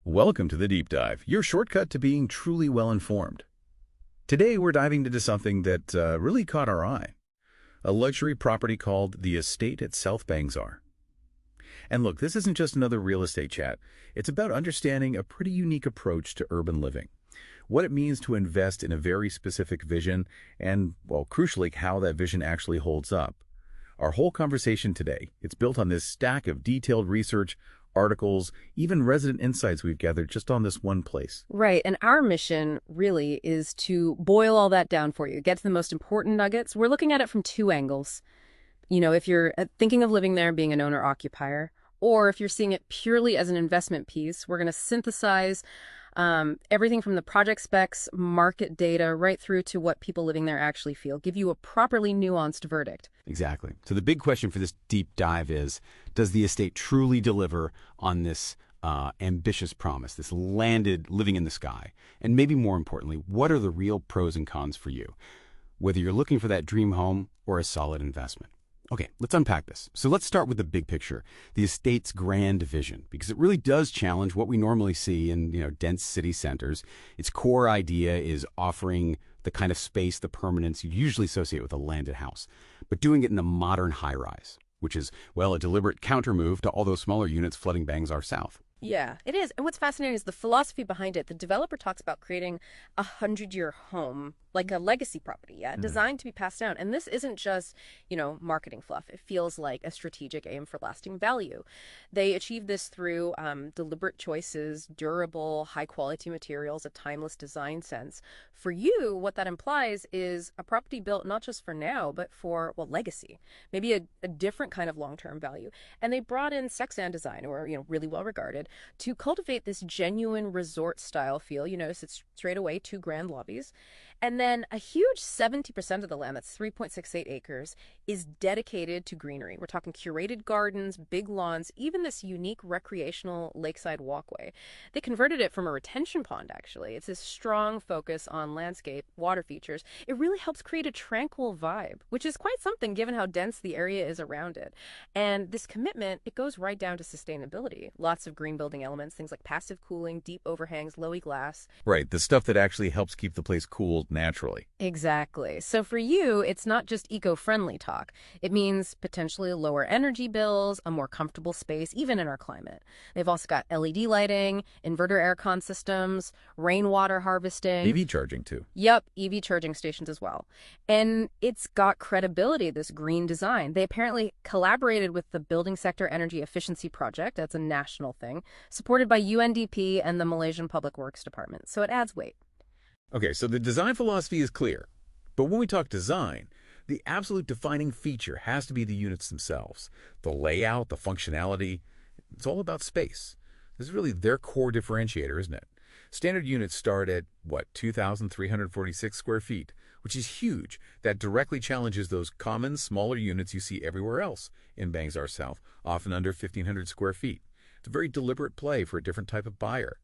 Welcome to the Deep Dive, your shortcut to being truly well-informed. Today we're diving into something that really caught our eye, a luxury property called the Estate at South Bangsar. And look, this isn't just another real estate chat. It's about understanding a pretty unique approach to urban living, what it means to invest in a very specific vision, and, well, crucially, how that vision actually holds up. Our whole conversation today, it's built on this stack of detailed research, articles, even resident insights we've gathered just on this one place. Right, and our mission really is to boil all that down for you, get to the most important nuggets. We're looking at it from two angles. If you're thinking of living there, being an owner-occupier, or if you're seeing it purely as an investment piece, we're going to synthesize everything from the project specs, market data, right through to what people living there actually feel, give you a properly nuanced verdict. Exactly. So the big question for this deep dive is, does the estate truly deliver on this ambitious promise, this landed living in the sky? And maybe more importantly, what are the real pros and cons for you, whether you're looking for that dream home or a solid investment? Okay, let's unpack this. So let's start with the big picture, the estate's grand vision, because it really does challenge what we normally see in, dense city centers. Its core idea is offering the kind of space, the permanence you usually associate with a landed house, but doing it in a modern high-rise, which is, well, a deliberate counter-move to all those smaller units flooding Bangsar South. Yeah, it is. And what's fascinating is the philosophy behind it. The developer talks about creating a 100-year home, like a legacy property, designed to be passed down. And this isn't just, marketing fluff. It feels like a strategic aim for lasting value. They achieve this through deliberate choices, durable, high-quality materials, a timeless design sense. For you, what that implies is a property built not just for now, but for, legacy, maybe a different kind of long-term value. And they brought in Sexan design, or, really well-regarded, to cultivate this genuine resort-style feel. You notice it's straight away 2 grand lobbies. And then a huge 70% of the land, that's 3.68 acres, is dedicated to greenery. We're talking curated gardens, big lawns, even this unique recreational lakeside walkway. They converted it from a retention pond, actually. It's this strong focus on landscape, water features. It really helps create a tranquil vibe, which is quite something given how dense the area is around it. And this commitment, it goes right down to sustainability. Lots of green building elements, things like passive cooling, deep overhangs, lowy glass. Right, the stuff that actually helps keep the place cool naturally. Exactly. So for you, it's not just eco-friendly talk. It means potentially lower energy bills, a more comfortable space, even in our climate. They've also got LED lighting, inverter aircon systems, rainwater harvesting. EV charging, too. Yep, EV charging stations as well. And it's got credibility, this green design. They apparently collaborated with the Building Sector Energy Efficiency Project, that's a national thing, supported by UNDP and the Malaysian Public Works Department. So it adds weight. Okay, so the design philosophy is clear. But when we talk design, the absolute defining feature has to be the units themselves. The layout, the functionality, it's all about space. This is really their core differentiator, isn't it? Standard units start at, 2,346 square feet, which is huge. That directly challenges those common, smaller units you see everywhere else in Bangsar South, often under 1,500 square feet. It's a very deliberate play for a different type of buyer,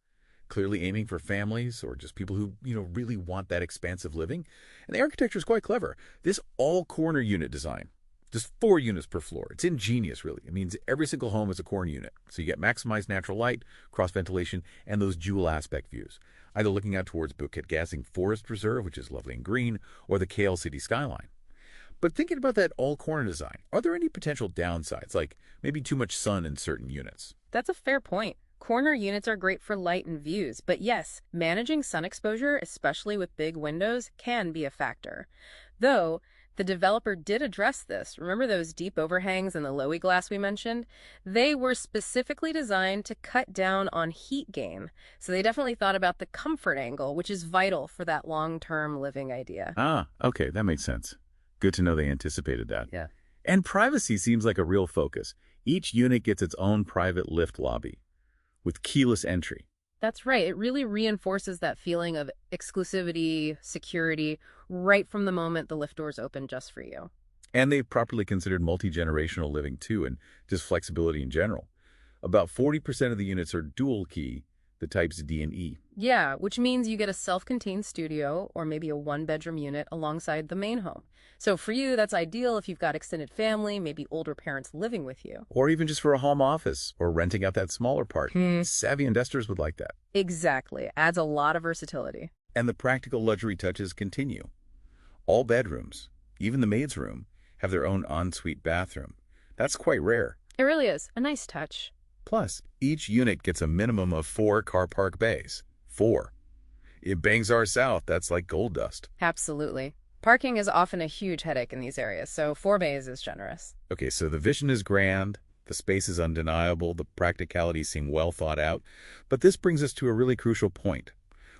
clearly aiming for families or just people who, really want that expansive living. And the architecture is quite clever. This all-corner unit design, just 4 units per floor. It's ingenious, really. It means every single home is a corner unit. So you get maximized natural light, cross-ventilation, and those dual aspect views, either looking out towards Bukit Gasing Forest Reserve, which is lovely and green, or the KL City skyline. But thinking about that all-corner design, are there any potential downsides, like maybe too much sun in certain units? That's a fair point. Corner units are great for light and views, but yes, managing sun exposure, especially with big windows, can be a factor. Though, the developer did address this. Remember those deep overhangs and the lowy glass we mentioned? They were specifically designed to cut down on heat gain. So they definitely thought about the comfort angle, which is vital for that long-term living idea. Ah, okay, that makes sense. Good to know they anticipated that. Yeah. And privacy seems like a real focus. Each unit gets its own private lift lobby with keyless entry. That's right. It really reinforces that feeling of exclusivity, security, right from the moment the lift doors open just for you. And they've properly considered multi-generational living too, and just flexibility in general. About 40% of the units are dual key, the types D and E. Yeah, which means you get a self-contained studio or maybe a one-bedroom unit alongside the main home. So for you, that's ideal if you've got extended family, maybe older parents living with you. Or even just for a home office or renting out that smaller part. Savvy investors would like that. Exactly. Adds a lot of versatility. And the practical luxury touches continue. All bedrooms, even the maid's room, have their own ensuite bathroom. That's quite rare. It really is. A nice touch. Plus, each unit gets a minimum of 4 car park bays. 4. In Bangsar South, that's like gold dust. Absolutely. Parking is often a huge headache in these areas, so 4 bays is generous. Okay, so the vision is grand, the space is undeniable, the practicalities seem well thought out, but this brings us to a really crucial point.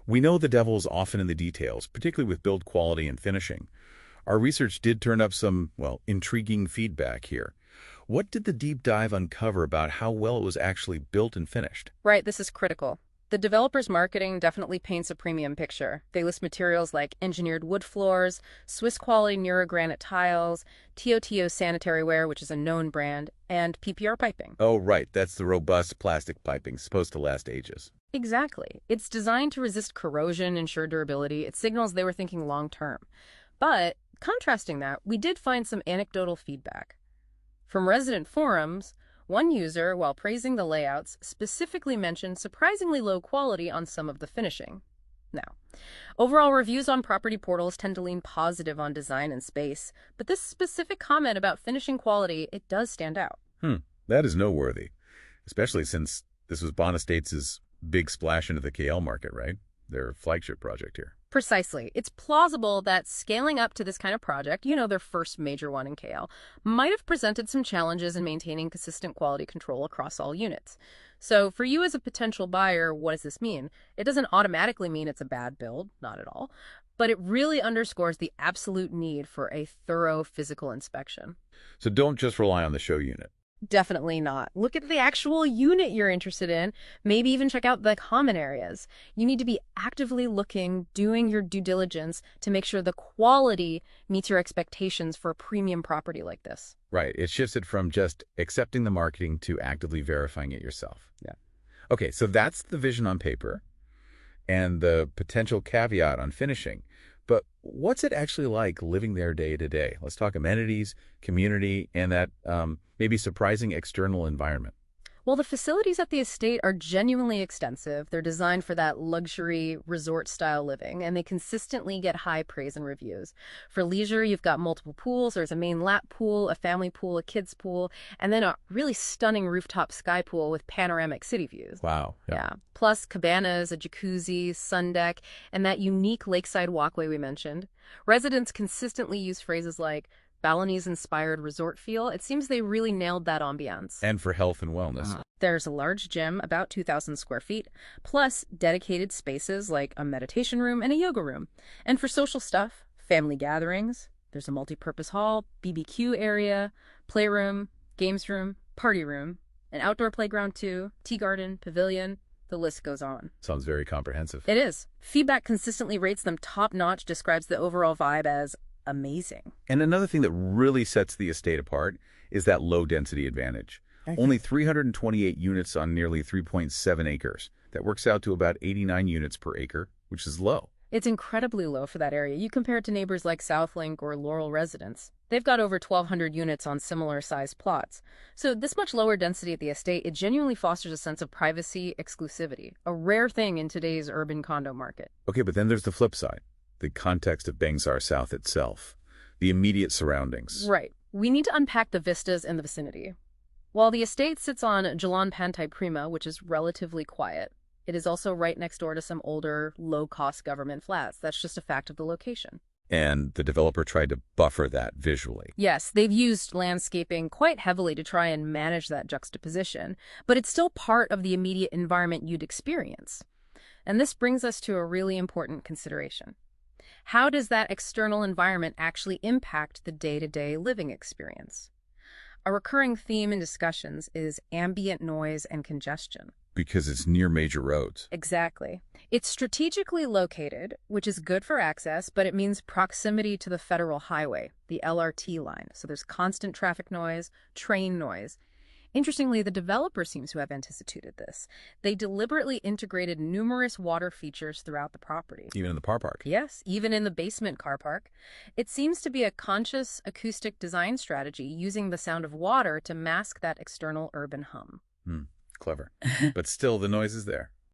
We know the devil is often in the details, particularly with build quality and finishing. Our research did turn up some, well, intriguing feedback here. What did the deep dive uncover about how well it was actually built and finished? Right, this is critical. The developer's marketing definitely paints a premium picture. They list materials like engineered wood floors, Swiss-quality Neurogranite tiles, TOTO sanitary ware, which is a known brand, and PPR piping. Oh, right. That's the robust plastic piping, supposed to last ages. Exactly. It's designed to resist corrosion, ensure durability. It signals they were thinking long-term. But, contrasting that, we did find some anecdotal feedback. From resident forums, one user, while praising the layouts, specifically mentioned surprisingly low quality on some of the finishing. Now, overall reviews on property portals tend to lean positive on design and space, but this specific comment about finishing quality, it does stand out. That is noteworthy, especially since this was Bond Estates' big splash into the KL market, right? Their flagship project here. Precisely. It's plausible that scaling up to this kind of project, their first major one in KL, might have presented some challenges in maintaining consistent quality control across all units. So for you as a potential buyer, what does this mean? It doesn't automatically mean it's a bad build, not at all, but it really underscores the absolute need for a thorough physical inspection. So don't just rely on the show unit. Definitely not. Look at the actual unit you're interested in. Maybe even check out the common areas. You need to be actively looking, doing your due diligence to make sure the quality meets your expectations for a premium property like this. Right. It shifts it from just accepting the marketing to actively verifying it yourself. Yeah. Okay, so that's the vision on paper and the potential caveat on finishing. But what's it actually like living there day to day? Let's talk amenities, community, and that maybe surprising external environment. Well, the facilities at the estate are genuinely extensive. They're designed for that luxury resort-style living, and they consistently get high praise and reviews. For leisure, you've got multiple pools. There's a main lap pool, a family pool, a kids pool, and then a really stunning rooftop sky pool with panoramic city views. Wow. Yeah. Plus cabanas, a jacuzzi, sun deck, and that unique lakeside walkway we mentioned. Residents consistently use phrases like Balinese-inspired resort feel. It seems they really nailed that ambiance. And for health and wellness. There's a large gym, about 2,000 square feet, plus dedicated spaces like a meditation room and a yoga room. And for social stuff, family gatherings, there's a multi-purpose hall, BBQ area, playroom, games room, party room, an outdoor playground too, tea garden, pavilion. The list goes on. Sounds very comprehensive. It is. Feedback consistently rates them top-notch, describes the overall vibe as amazing. And another thing that really sets the estate apart is that low density advantage. Only 328 units on nearly 3.7 acres. That works out to about 89 units per acre, which is low. It's incredibly low for that area. You compare it to neighbors like Southlink or Laurel Residence. They've got over 1,200 units on similar-sized plots. So this much lower density at the estate, it genuinely fosters a sense of privacy, exclusivity, a rare thing in today's urban condo market. Okay, but then there's the flip side. The context of Bangsar South itself, the immediate surroundings. Right. We need to unpack the vistas in the vicinity. While the estate sits on Jalan Pantai Prima, which is relatively quiet, it is also right next door to some older, low-cost government flats. That's just a fact of the location. And the developer tried to buffer that visually. Yes, they've used landscaping quite heavily to try and manage that juxtaposition, but it's still part of the immediate environment you'd experience. And this brings us to a really important consideration. How does that external environment actually impact the day-to-day living experience? A recurring theme in discussions is ambient noise and congestion. Because it's near major roads. Exactly. It's strategically located, which is good for access, but it means proximity to the federal highway, the LRT line. So there's constant traffic noise, train noise. Interestingly, the developer seems to have anticipated this. They deliberately integrated numerous water features throughout the property. Even in the car park. Yes, even in the basement car park. It seems to be a conscious acoustic design strategy using the sound of water to mask that external urban hum. Clever. But still, the noise is there.